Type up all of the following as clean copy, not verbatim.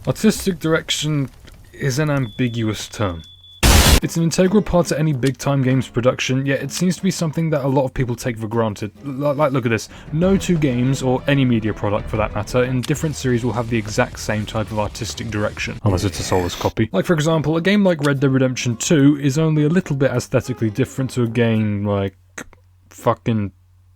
Artistic direction is an ambiguous term. It's an integral part to any big-time games production, yet it seems to be something that a lot of people take for granted. Like, look at this. No two games, or any media product for that matter, in different series will have the exact same type of artistic direction, unless it's a soulless copy. Like, for example, a game like Red Dead Redemption 2 is only a little bit aesthetically different to a game like fucking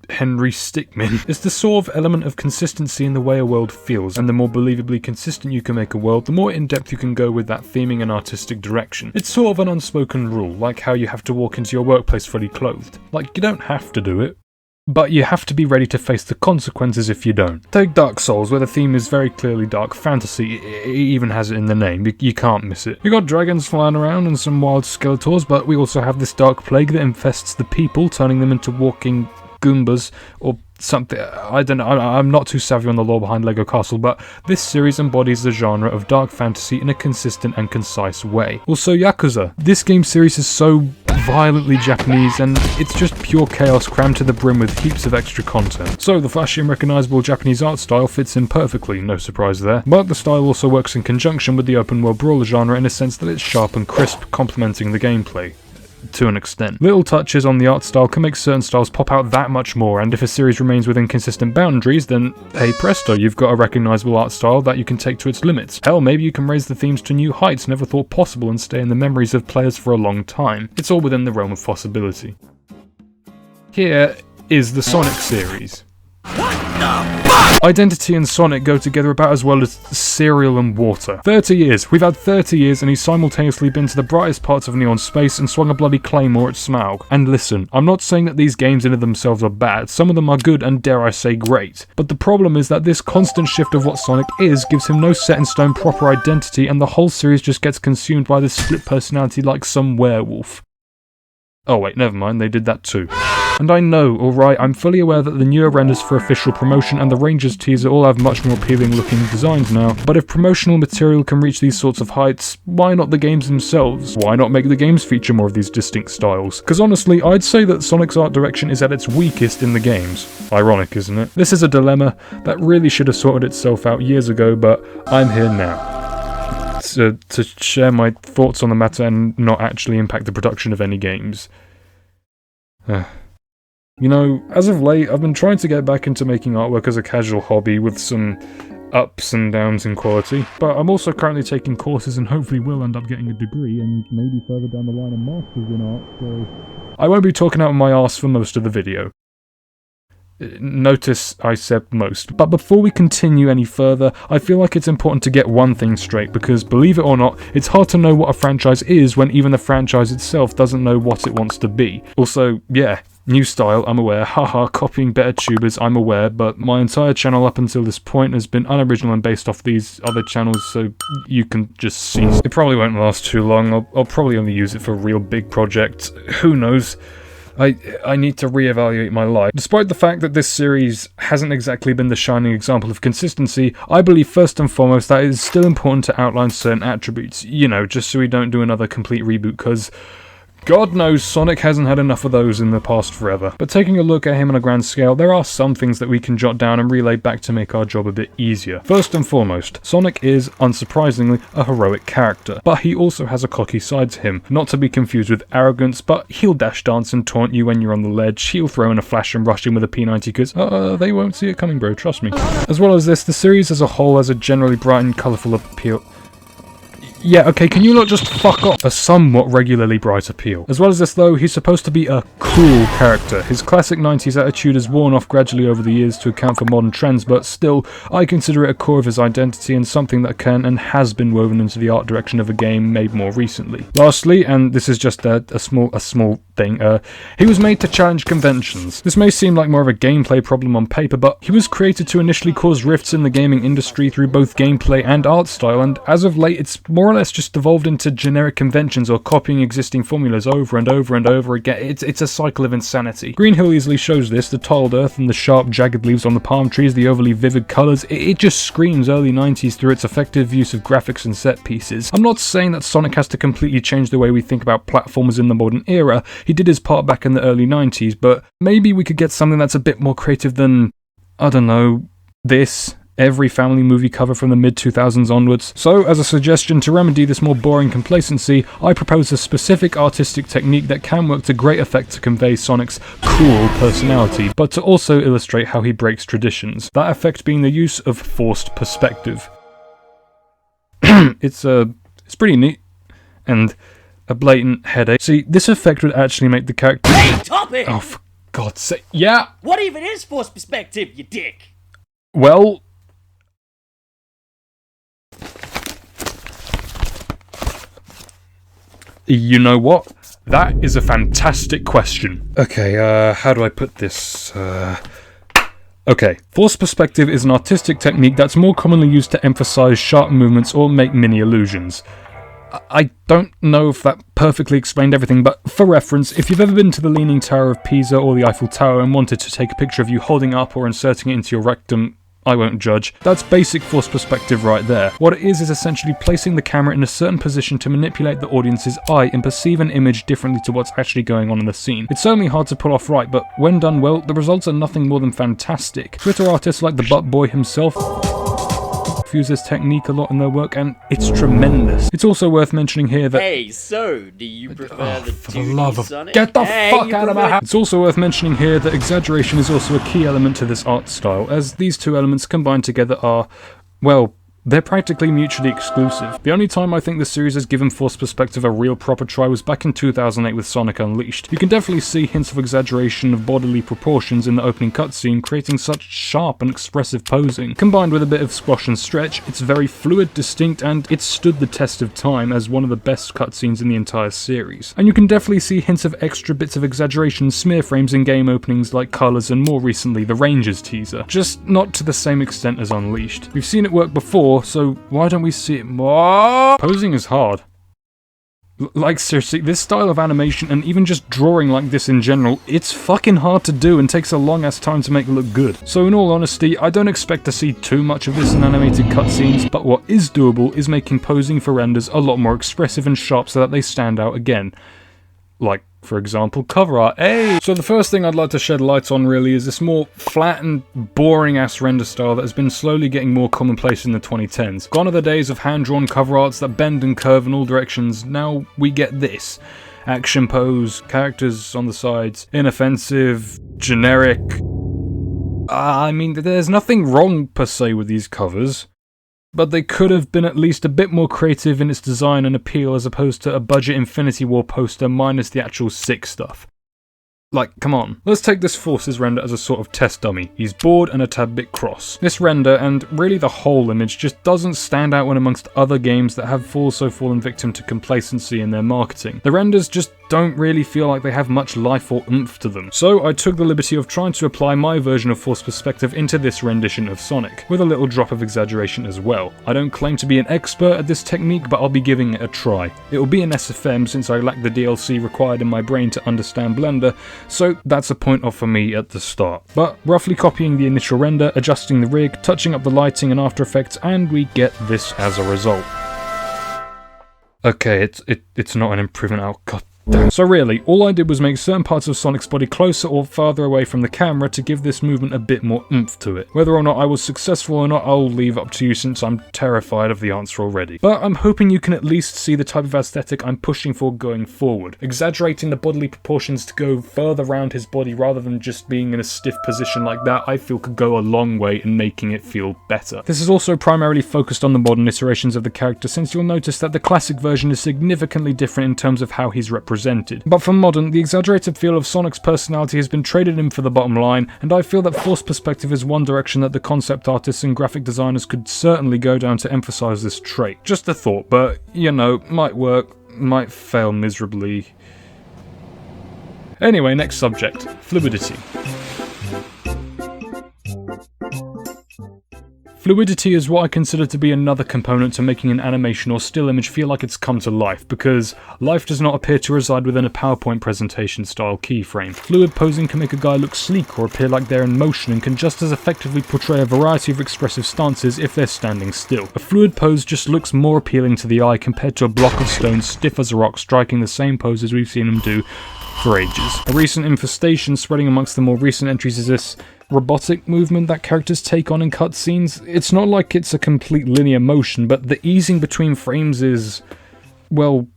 Henry Stickmin. It's the sort of element of consistency in the way a world feels, and the more believably consistent you can make a world, the more in-depth you can go with that theming and artistic direction. It's sort of an unspoken rule, like how you have to walk into your workplace fully clothed. Like, you don't have to do it, but you have to be ready to face the consequences if you don't. Take Dark Souls, where the theme is very clearly dark fantasy. It even has it in the name. You can't miss it. You got dragons flying around and some wild Skeletors, but we also have this dark plague that infests the people, turning them into walking Goombas or something. I don't know, I'm not too savvy on the lore behind Lego Castle, but this series embodies the genre of dark fantasy in a consistent and concise way. Also Yakuza. This game series is so violently Japanese, and it's just pure chaos crammed to the brim with heaps of extra content. So the flashy and recognisable Japanese art style fits in perfectly, no surprise there, but the style also works in conjunction with the open world brawler genre in a sense that it's sharp and crisp, complementing the gameplay. To an extent. Little touches on the art style can make certain styles pop out that much more, and if a series remains within consistent boundaries, then hey presto, you've got a recognisable art style that you can take to its limits. Hell, maybe you can raise the themes to new heights never thought possible and stay in the memories of players for a long time. It's all within the realm of possibility. Here is the Sonic series. Identity and Sonic go together about as well as cereal and water. 30 years. We've had 30 years and he's simultaneously been to the brightest parts of neon space and swung a bloody claymore at Smaug. And listen, I'm not saying that these games in and of themselves are bad. Some of them are good and dare I say great. But the problem is that this constant shift of what Sonic is gives him no set in stone proper identity, and the whole series just gets consumed by this split personality like some werewolf. Oh wait, never mind, they did that too. And I know, alright, I'm fully aware that the newer renders for official promotion and the Rangers teaser all have much more appealing looking designs now, but if promotional material can reach these sorts of heights, why not the games themselves? Why not make the games feature more of these distinct styles? Because honestly, I'd say that Sonic's art direction is at its weakest in the games. Ironic, isn't it? This is a dilemma that really should have sorted itself out years ago, but I'm here now. To share my thoughts on the matter and not actually impact the production of any games. You know, as of late, I've been trying to get back into making artwork as a casual hobby with some ups and downs in quality, but I'm also currently taking courses and hopefully will end up getting a degree and maybe further down the line a master's in art, so I won't be talking out of my arse for most of the video. Notice I said most. But before we continue any further, I feel like it's important to get one thing straight, because believe it or not, it's hard to know what a franchise is when even the franchise itself doesn't know what it wants to be. Also, yeah, new style, I'm aware, haha, copying better tubers, I'm aware, but my entire channel up until this point has been unoriginal and based off these other channels, so you can just see. It probably won't last too long, I'll probably only use it for a real big project, who knows. I need to reevaluate my life. Despite the fact that this series hasn't exactly been the shining example of consistency, I believe first and foremost that it is still important to outline certain attributes, you know, just so we don't do another complete reboot, because God knows Sonic hasn't had enough of those in the past forever. But taking a look at him on a grand scale, there are some things that we can jot down and relay back to make our job a bit easier. First and foremost, Sonic is, unsurprisingly, a heroic character, but he also has a cocky side to him, not to be confused with arrogance, but he'll dash dance and taunt you when you're on the ledge, he'll throw in a flash and rush in with a P90 because, they won't see it coming bro, trust me. As well as this, the series as a whole has a generally bright and colourful appeal. Yeah, okay, can you not just fuck off? A somewhat regularly bright appeal. As well as this though, he's supposed to be a cool character. His classic 90s attitude has worn off gradually over the years to account for modern trends, but still, I consider it a core of his identity and something that can and has been woven into the art direction of a game made more recently. Lastly, and this is just a small thing, he was made to challenge conventions. This may seem like more of a gameplay problem on paper, but he was created to initially cause rifts in the gaming industry through both gameplay and art style, and as of late it's more or less just evolved into generic conventions or copying existing formulas over and over and over again. It's a cycle of insanity. Green Hill easily shows this, the tiled earth and the sharp jagged leaves on the palm trees, the overly vivid colours, it just screams early 90s through its effective use of graphics and set pieces. I'm not saying that Sonic has to completely change the way we think about platformers in the modern era, he did his part back in the early 90s, but maybe we could get something that's a bit more creative than, I don't know, this. every family movie cover from the mid-2000s onwards. So, as a suggestion to remedy this more boring complacency, I propose a specific artistic technique that can work to great effect to convey Sonic's cool personality, but to also illustrate how he breaks traditions. That effect being the use of forced perspective. It's pretty neat, and a blatant headache. See, this effect would actually make the character— Hey, Topic! Oh, for God's sake. Yeah! What even is forced perspective, you dick? Well, you know what? That is a fantastic question. Okay, how do I put this? Okay, forced perspective is an artistic technique that's more commonly used to emphasize sharp movements or make mini illusions. I don't know if that perfectly explained everything, but for reference, if you've ever been to the Leaning Tower of Pisa or the Eiffel Tower and wanted to take a picture of you holding up or inserting it into your rectum, I won't judge. That's basic forced perspective right there. What it is essentially placing the camera in a certain position to manipulate the audience's eye and perceive an image differently to what's actually going on in the scene. It's certainly hard to pull off right, but when done well, the results are nothing more than fantastic. Twitter artists like the Butt Boy himself use this technique a lot in their work, and it's tremendous. It's also worth mentioning here that— Hey, so, do you prefer the for the 2D love of— Sonic? Get the Hey, fuck you out of my prefer- house! It's also worth mentioning here that exaggeration is also a key element to this art style, as these two elements combined together are, well, they're practically mutually exclusive. The only time I think the series has given forced perspective a real proper try was back in 2008 with Sonic Unleashed. You can definitely see hints of exaggeration of bodily proportions in the opening cutscene, creating such sharp and expressive posing. Combined with a bit of squash and stretch, it's very fluid, distinct, and it's stood the test of time as one of the best cutscenes in the entire series. And you can definitely see hints of extra bits of exaggeration, smear frames in game openings like Colors and more recently the Rangers teaser, just not to the same extent as Unleashed. We've seen it work before, so why don't we see it more? Posing is hard. Like, seriously, this style of animation and even just drawing like this in general, it's fucking hard to do and takes a long ass time to make it look good. So in all honesty, I don't expect to see too much of this in animated cutscenes, but what is doable is making posing for renders a lot more expressive and sharp so that they stand out again. Like, for example, cover art. Hey! So the first thing I'd like to shed light on really is this more flat and boring ass render style that has been slowly getting more commonplace in the 2010s. Gone are the days of hand-drawn cover arts that bend and curve in all directions. Now we get this. Action pose, characters on the sides, inoffensive, generic. I mean, there's nothing wrong per se with these covers, but they could have been at least a bit more creative in its design and appeal as opposed to a budget Infinity War poster minus the actual sick stuff. Like, come on. Let's take this Forces render as a sort of test dummy. He's bored and a tad bit cross. This render, and really the whole image, just doesn't stand out when amongst other games that have also fallen victim to complacency in their marketing. The renders just don't really feel like they have much life or oomph to them. So I took the liberty of trying to apply my version of forced perspective into this rendition of Sonic, with a little drop of exaggeration as well. I don't claim to be an expert at this technique, but I'll be giving it a try. It will be an SFM since I lack the DLC required in my brain to understand Blender, so that's a point off for me at the start. But roughly copying the initial render, adjusting the rig, touching up the lighting and After Effects, and we get this as a result. Okay, it's not an improvement. Oh god. So really, all I did was make certain parts of Sonic's body closer or farther away from the camera to give this movement a bit more oomph to it. Whether or not I was successful or not, I'll leave up to you since I'm terrified of the answer already. But I'm hoping you can at least see the type of aesthetic I'm pushing for going forward. Exaggerating the bodily proportions to go further around his body rather than just being in a stiff position like that, I feel could go a long way in making it feel better. This is also primarily focused on the modern iterations of the character, since you'll notice that the classic version is significantly different in terms of how he's represented. But for modern, the exaggerated feel of Sonic's personality has been traded in for the bottom line, and I feel that forced perspective is one direction that the concept artists and graphic designers could certainly go down to emphasize this trait. Just a thought, but, you know, might work, might fail miserably. Anyway, next subject, fluidity. Fluidity is what I consider to be another component to making an animation or still image feel like it's come to life, because life does not appear to reside within a PowerPoint presentation style keyframe. Fluid posing can make a guy look sleek or appear like they're in motion and can just as effectively portray a variety of expressive stances if they're standing still. A fluid pose just looks more appealing to the eye compared to a block of stone stiff as a rock striking the same pose as we've seen him do for ages. A recent infestation spreading amongst the more recent entries is this robotic movement that characters take on in cutscenes. It's not like it's a complete linear motion, but the easing between frames is, well,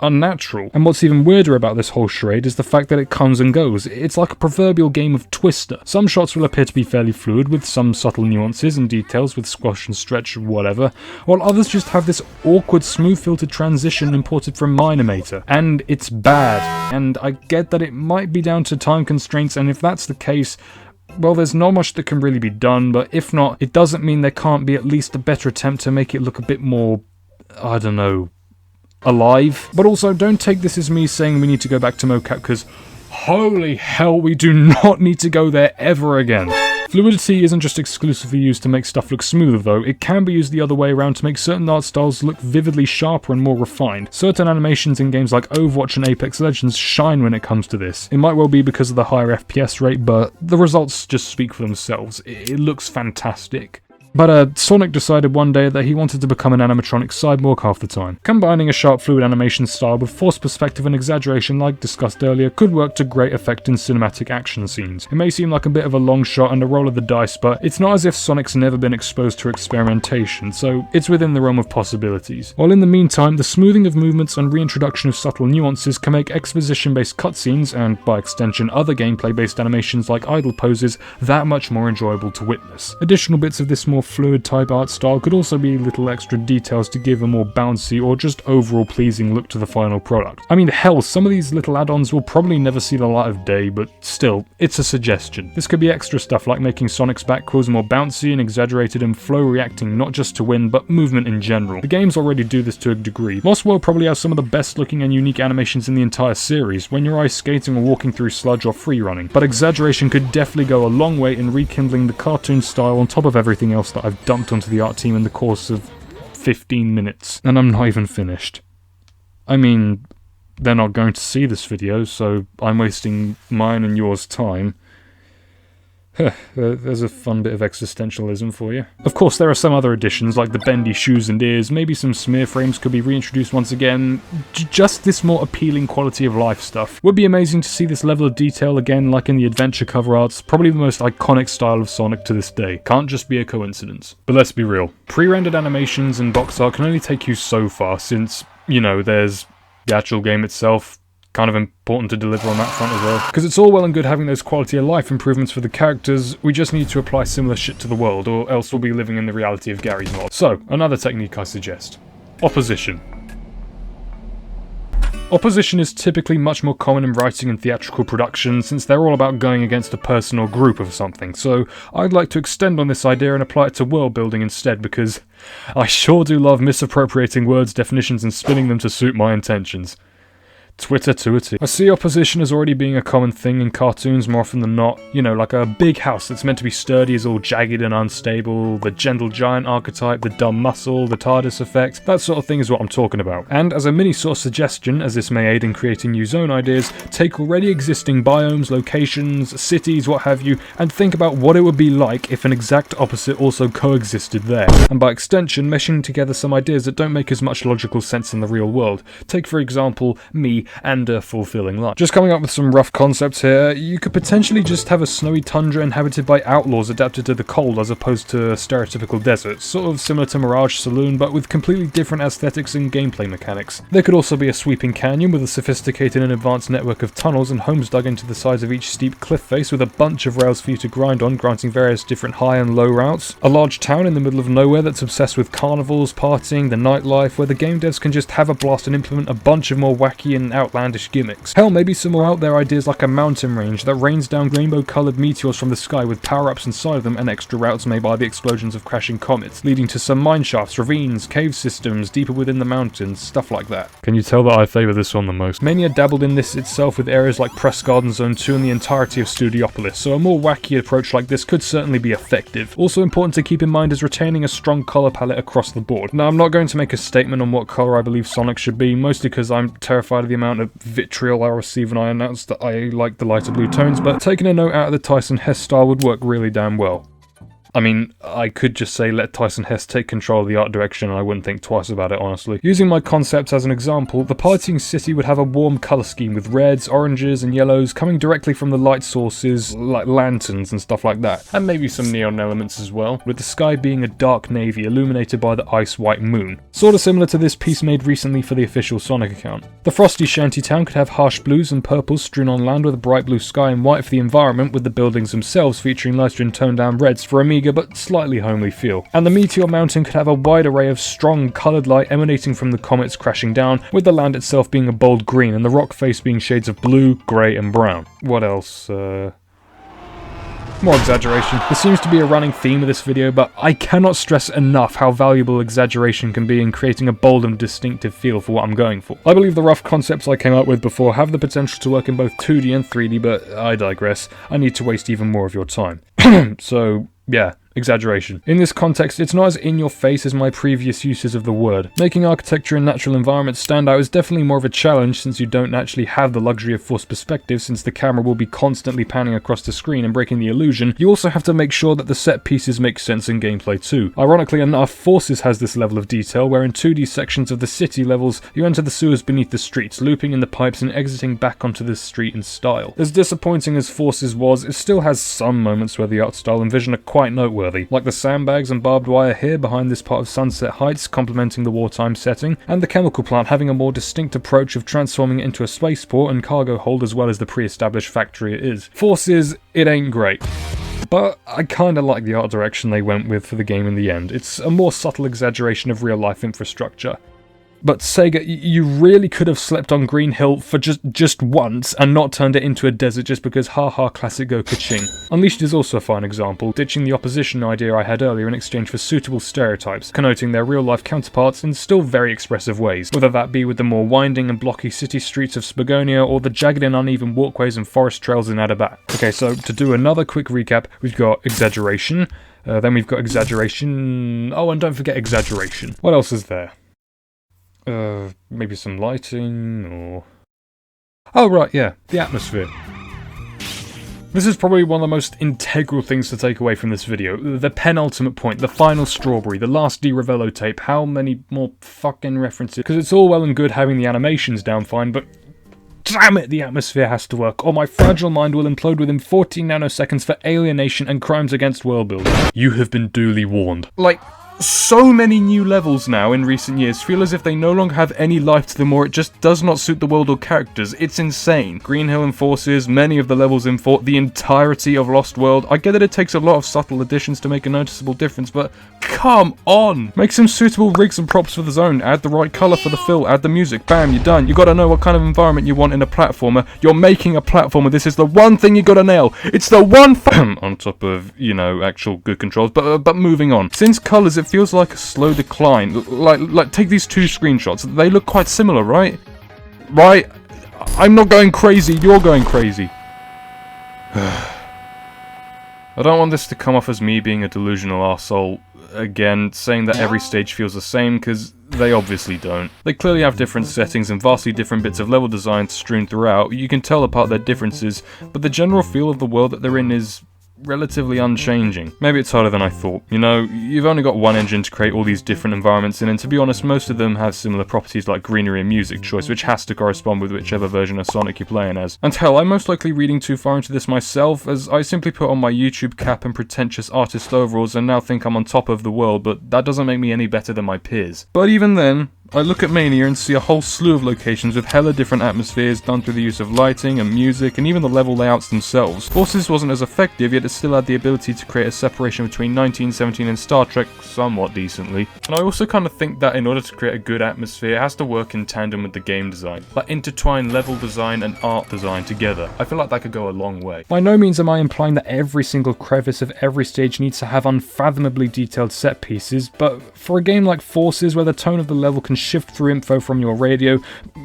unnatural. And what's even weirder about this whole charade is the fact that it comes and goes. It's like a proverbial game of Twister. Some shots will appear to be fairly fluid, with some subtle nuances and details with squash and stretch or whatever, while others just have this awkward, smooth filtered transition imported from Minimator. And it's bad. And I get that it might be down to time constraints, and if that's the case, well, there's not much that can really be done, but if not, it doesn't mean there can't be at least a better attempt to make it look a bit more, I don't know, alive. But also, don't take this as me saying we need to go back to mocap, because holy hell, we do not need to go there ever again. Fluidity isn't just exclusively used to make stuff look smoother though, it can be used the other way around to make certain art styles look vividly sharper and more refined. Certain animations in games like Overwatch and Apex Legends shine when it comes to this. It might well be because of the higher FPS rate, but the results just speak for themselves. It looks fantastic. But Sonic decided one day that he wanted to become an animatronic cyborg half the time. Combining a sharp fluid animation style with forced perspective and exaggeration like discussed earlier could work to great effect in cinematic action scenes. It may seem like a bit of a long shot and a roll of the dice, but it's not as if Sonic's never been exposed to experimentation, so it's within the realm of possibilities. While in the meantime, the smoothing of movements and reintroduction of subtle nuances can make exposition-based cutscenes, and by extension other gameplay-based animations like idle poses, that much more enjoyable to witness. Additional bits of this more fluid type art style could also be little extra details to give a more bouncy or just overall pleasing look to the final product. I mean, hell, some of these little add-ons will probably never see the light of day, but still, it's a suggestion. This could be extra stuff like making Sonic's back quills more bouncy and exaggerated and flow reacting not just to wind, but movement in general. The games already do this to a degree. Lost World probably has some of the best looking and unique animations in the entire series, when you're ice skating or walking through sludge or free running, but Exaggeration could definitely go a long way in rekindling the cartoon style on top of everything else that I've dumped onto the art team in the course of 15 minutes. And I'm not even finished. I mean, they're not going to see this video, so I'm wasting mine and yours time. There's a fun bit of existentialism for you. Of course, there are some other additions, like the bendy shoes and ears, maybe some smear frames could be reintroduced once again, just this more appealing quality of life stuff. Would be amazing to see this level of detail again, like in the adventure cover arts, probably the most iconic style of Sonic to this day. Can't just be a coincidence. But let's be real, pre-rendered animations and box art can only take you so far, since, you know, there's the actual game itself. Kind of important to deliver on that front as well. Because it's all well and good having those quality of life improvements for the characters, we just need to apply similar shit to the world, or else we'll be living in the reality of Gary's mod. So, another technique I suggest. Opposition. Opposition is typically much more common in writing and theatrical production, since they're all about going against a person or group of something, so I'd like to extend on this idea and apply it to world building instead, because I sure do love misappropriating words, definitions, and spinning them to suit my intentions. Twitter to a T. I see opposition as already being a common thing in cartoons more often than not. You know, like a big house that's meant to be sturdy is all jagged and unstable, the gentle giant archetype, the dumb muscle, the TARDIS effect, that sort of thing is what I'm talking about. And as a mini sort of suggestion, as this may aid in creating new zone ideas, take already existing biomes, locations, cities, what have you, and think about what it would be like if an exact opposite also coexisted there. And by extension, meshing together some ideas that don't make as much logical sense in the real world. Take for example, me and a fulfilling life. Just coming up with some rough concepts here, you could potentially just have a snowy tundra inhabited by outlaws adapted to the cold as opposed to a stereotypical desert, sort of similar to Mirage Saloon but with completely different aesthetics and gameplay mechanics. There could also be a sweeping canyon with a sophisticated and advanced network of tunnels and homes dug into the sides of each steep cliff face with a bunch of rails for you to grind on, granting various different high and low routes. A large town in the middle of nowhere that's obsessed with carnivals, partying, the nightlife, where the game devs can just have a blast and implement a bunch of more wacky and outlandish gimmicks. Hell, maybe some more out there ideas like a mountain range that rains down rainbow-coloured meteors from the sky with power-ups inside of them and extra routes made by the explosions of crashing comets, leading to some mine shafts, ravines, cave systems deeper within the mountains, stuff like that. Can you tell that I favour this one the most? Mania dabbled in this itself with areas like Press Garden Zone 2 and the entirety of Studiopolis, so a more wacky approach like this could certainly be effective. Also important to keep in mind is retaining a strong colour palette across the board. Now, I'm not going to make a statement on what colour I believe Sonic should be, mostly because I'm terrified of the amount of vitriol I'll receive when I announce that I like the lighter blue tones, but taking a note out of the Tyson Hess style would work really damn well. I mean, I could just say let Tyson Hess take control of the art direction and I wouldn't think twice about it, honestly. Using my concepts as an example, the partying city would have a warm colour scheme with reds, oranges and yellows coming directly from the light sources, like lanterns and stuff like that. And maybe some neon elements as well, with the sky being a dark navy illuminated by the ice-white moon. Sorta similar to this piece made recently for the official Sonic account. The frosty shantytown could have harsh blues and purples strewn on land with a bright blue sky and white for the environment, with the buildings themselves featuring lighter and toned down reds for a meagre but slightly homely feel. And the Meteor Mountain could have a wide array of strong coloured light emanating from the comets crashing down, with the land itself being a bold green and the rock face being shades of blue, grey and brown. What else? More exaggeration. This seems to be a running theme of this video, but I cannot stress enough how valuable exaggeration can be in creating a bold and distinctive feel for what I'm going for. I believe the rough concepts I came up with before have the potential to work in both 2D and 3D, but I digress. I need to waste even more of your time. So, yeah. Exaggeration. In this context, it's not as in your face as my previous uses of the word. Making architecture and natural environments stand out is definitely more of a challenge since you don't actually have the luxury of forced perspective, since the camera will be constantly panning across the screen and breaking the illusion. You also have to make sure that the set pieces make sense in gameplay too. Ironically enough, Forces has this level of detail, where in 2D sections of the city levels, you enter the sewers beneath the streets, looping in the pipes and exiting back onto the street in style. As disappointing as Forces was, it still has some moments where the art style and vision are quite noteworthy. Like the sandbags and barbed wire here behind this part of Sunset Heights complementing the wartime setting, and the chemical plant having a more distinct approach of transforming it into a spaceport and cargo hold as well as the pre-established factory it is. Forces, it ain't great. But I kinda like the art direction they went with for the game in the end. It's a more subtle exaggeration of real life infrastructure. But Sega, you really could have slept on Green Hill for just once and not turned it into a desert just because haha classic go ka-ching. Unleashed is also a fine example, ditching the opposition idea I had earlier in exchange for suitable stereotypes, connoting their real life counterparts in still very expressive ways, whether that be with the more winding and blocky city streets of Spagonia or the jagged and uneven walkways and forest trails in Adabat. Okay, so to do another quick recap, we've got Exaggeration, then we've got Exaggeration, oh and don't forget Exaggeration. What else is there? Maybe some lighting, or... Oh, right, yeah, the atmosphere. This is probably one of the most integral things to take away from this video. The penultimate point, the final strawberry, the last Di Ravello tape, how many more fucking references? Because it's all well and good having the animations down fine, but... Damn it, the atmosphere has to work, or my fragile mind will implode within 14 nanoseconds for alienation and crimes against world building. You have been duly warned. Like... So many new levels now in recent years feel as if they no longer have any life to them, or it just does not suit the world or characters. It's insane. Green Hill and Forces, many of the levels in Fort, the entirety of Lost World. I get that it takes a lot of subtle additions to make a noticeable difference, but come on! Make some suitable rigs and props for the zone, add the right colour for the fill, add the music, bam, you're done. You gotta know what kind of environment you want in a platformer. You're making a platformer, this is the one thing you gotta nail. It's the one on top of, you know, actual good controls, but moving on. Since colours, it feels like a slow decline. Like take these two screenshots. They look quite similar, right? Right? I'm not going crazy, you're going crazy. I don't want this to come off as me being a delusional arsehole, again, saying that every stage feels the same, because they obviously don't. They clearly have different settings and vastly different bits of level design strewn throughout. You can tell apart their differences, but the general feel of the world that they're in is relatively unchanging. Maybe it's harder than I thought. You know, you've only got one engine to create all these different environments in, and to be honest, most of them have similar properties like greenery and music choice, which has to correspond with whichever version of Sonic you're playing as. And hell, I'm most likely reading too far into this myself, as I simply put on my YouTube cap and pretentious artist overalls and now think I'm on top of the world, but that doesn't make me any better than my peers. But even then, I look at Mania and see a whole slew of locations with hella different atmospheres done through the use of lighting and music and even the level layouts themselves. Forces wasn't as effective, yet it still had the ability to create a separation between 1917 and Star Trek somewhat decently. And I also kind of think that in order to create a good atmosphere, it has to work in tandem with the game design. Like intertwine level design and art design together. I feel like that could go a long way. By no means am I implying that every single crevice of every stage needs to have unfathomably detailed set pieces, but for a game like Forces where the tone of the level can can shift through info from your radio,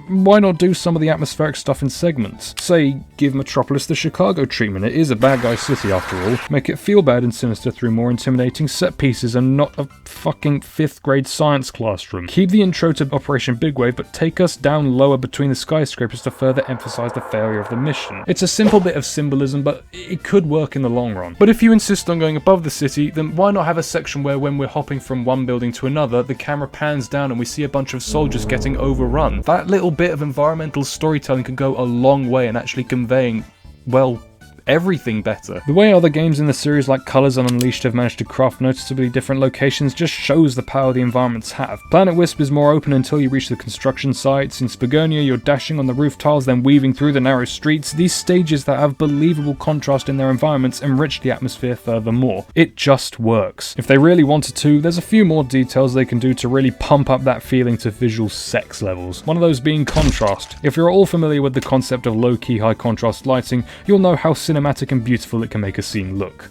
why not do some of the atmospheric stuff in segments? Say, give Metropolis the Chicago treatment. It is a bad guy city after all. Make it feel bad and sinister through more intimidating set pieces and not a fucking 5th grade science classroom. Keep the intro to Operation Big Wave, but take us down lower between the skyscrapers to further emphasize the failure of the mission. It's a simple bit of symbolism, but it could work in the long run. But if you insist on going above the city, then why not have a section where when we're hopping from one building to another, the camera pans down and we see a bunch of soldiers getting overrun? That little bit of environmental storytelling can go a long way in actually conveying, well, everything better. The way other games in the series like Colors and Unleashed have managed to craft noticeably different locations just shows the power the environments have. Planet Wisp is more open until you reach the construction sites. In Spagonia, you're dashing on the roof tiles, then weaving through the narrow streets. These stages that have believable contrast in their environments enrich the atmosphere furthermore. It just works. If they really wanted to, there's a few more details they can do to really pump up that feeling to visual sex levels. One of those being contrast. If you're all familiar with the concept of low-key high contrast lighting, you'll know how cinematic and beautiful it can make a scene look.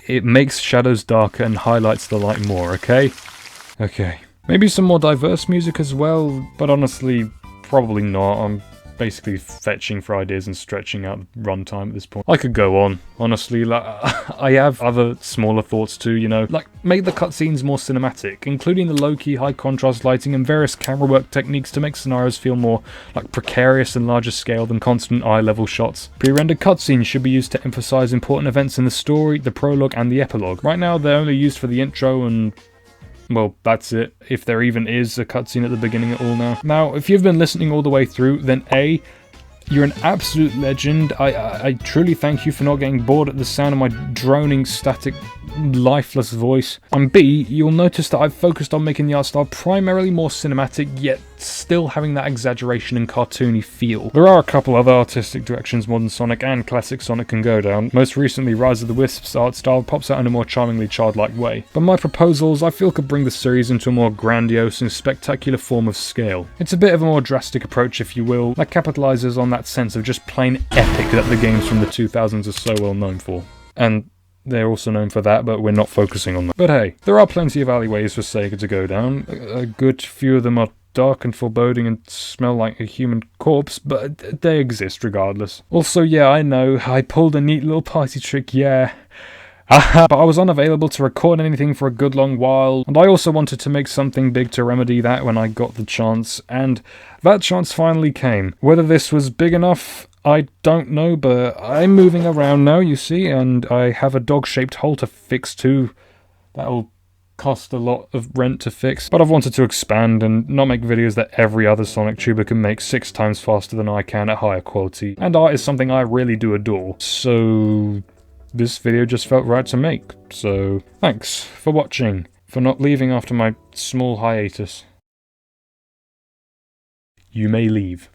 It makes shadows darker and highlights the light more, okay? Okay. Maybe some more diverse music as well, but honestly, probably not. I'm basically fetching for ideas and stretching out the runtime at this point. I could go on, honestly. Like, I have other smaller thoughts too, you know. Like, make the cutscenes more cinematic, including the low-key high contrast lighting and various camera work techniques to make scenarios feel more like precarious and larger scale than constant eye-level shots. Pre-rendered cutscenes should be used to emphasize important events in the story, the prologue and the epilogue. Right now they're only used for the intro and, well, that's it, if there even is a cutscene at the beginning at all now. Now, if you've been listening all the way through, then A, you're an absolute legend. I truly thank you for not getting bored at the sound of my droning, static, lifeless voice. And B, you'll notice that I've focused on making the art style primarily more cinematic, yet still having that exaggeration and cartoony feel. There are a couple other artistic directions modern Sonic and classic Sonic can go down. Most recently, Rise of the Wisps art style pops out in a more charmingly childlike way. But my proposals, I feel, could bring the series into a more grandiose and spectacular form of scale. It's a bit of a more drastic approach, if you will, that capitalizes on that sense of just plain epic that the games from the 2000s are so well known for. And they're also known for that, but we're not focusing on that. But hey, there are plenty of alleyways for Sega to go down. A good few of them are dark and foreboding and smell like a human corpse, but they exist regardless. Also, yeah, I know, I pulled a neat little party trick, yeah. But I was unavailable to record anything for a good long while, and I also wanted to make something big to remedy that when I got the chance, and that chance finally came. Whether this was big enough, I don't know, but I'm moving around now, you see, and I have a dog-shaped hole to fix too. That'll cost a lot of rent to fix, but I've wanted to expand and not make videos that every other Sonic tuber can make 6 times faster than I can at higher quality, and art is something I really do adore, so this video just felt right to make. So thanks for watching, for not leaving after my small hiatus. You may leave.